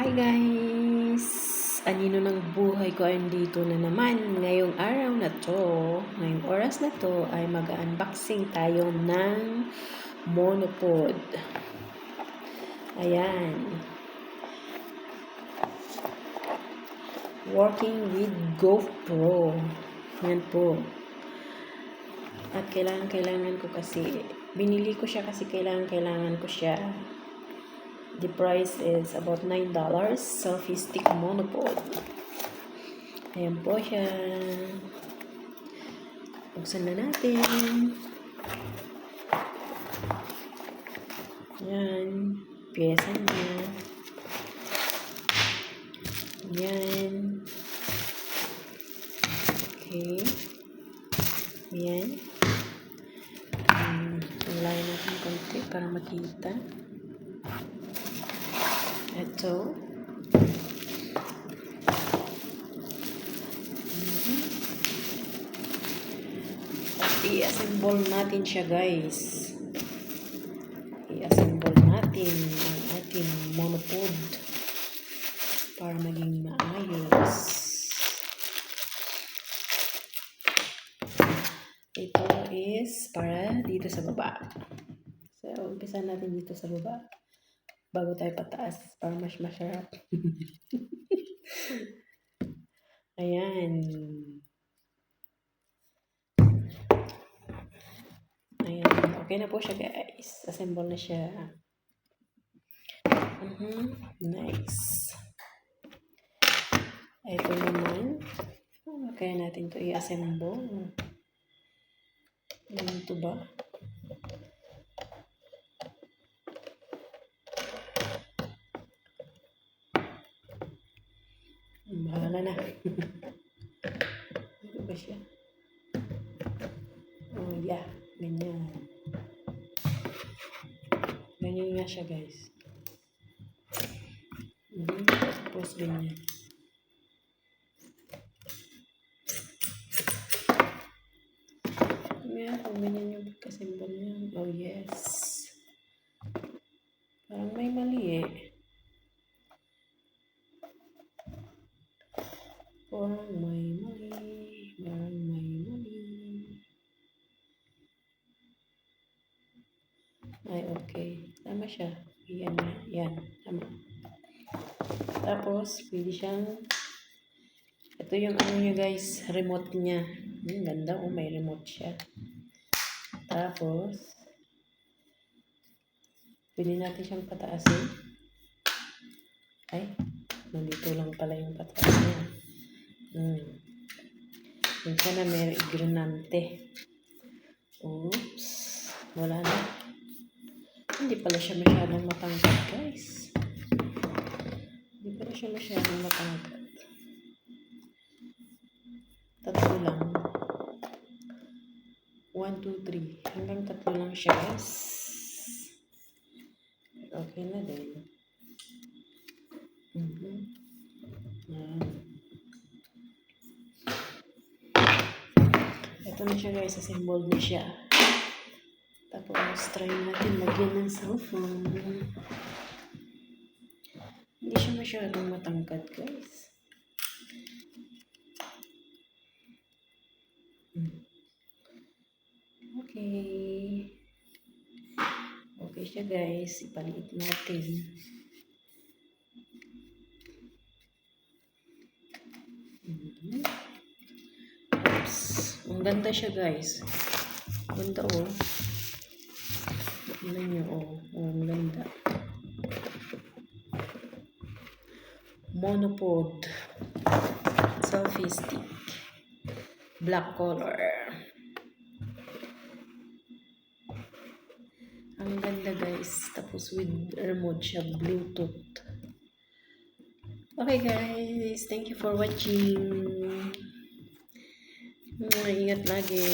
Hi guys! Anino ng buhay ko ay dito na naman ngayong araw na to. Ngayong oras na to ay mag-unboxing tayo ng monopod. Ayan. Working with GoPro. Yan po. At kailangan ko kasi, binili ko siya kasi kailangan ko siya. The price is about $9. Selfie stick monopod. Ayan po siya. Buksan na natin. Ayan. Pyesa niya. Ayan. Okay. Ayan. Ilayin natin konti para makita. Ito. I-assemble natin siya, guys. I-assemble natin ang ating monopod para maging maayos. Ito is para dito sa baba. So, umpisa natin dito sa baba bago tayo pataas para mas masarap. Ayan. Ayan. Okay na po siya, guys. Assemble na siya. Nice. Ito naman. Kaya natin ito i-assemble. Ito ba? Bahala na. Ito ba siya? Oh, yeah. Ganyan. Ganyan nga siya, guys. Tapos ganyan. Ngayon, kung ganyan yung pagka-symbol niya. Oh, yes. Parang may mali eh. Parang may mali. Ay, okay. Tama siya. Yan. Yan. Tama. Tapos, pwede siyang, ito yung ano niya, guys, remote niya. Ganda. Oh, may remote siya. Tapos, pwede natin siyang pataasin. Ay, nandito lang pala yung pataas niya. Yung sana may granante. Oops. Wala na. Hindi pala siya masyadong matangkad, guys. Hindi pala siya masyadong matangkad. Tatlo lang. 1, 2, 3. Hanggang tatlo lang siya, guys. Okay na din. Ito na siya, guys. Assembled na siya. Tapos, try natin lagyan ng cellphone. Hindi siya masyadong matangkad, guys. Okay. Okay siya, guys. Ipaliit natin. Oops. Ang ganda siya, guys. Ganda, oh. Tignan nyo, oh. Oh, ang ganda. Monopod. Selfie stick. Black color. Ang ganda, guys. Tapos with remote siya. Bluetooth. Okay, guys. Thank you for watching. Ingat lagi.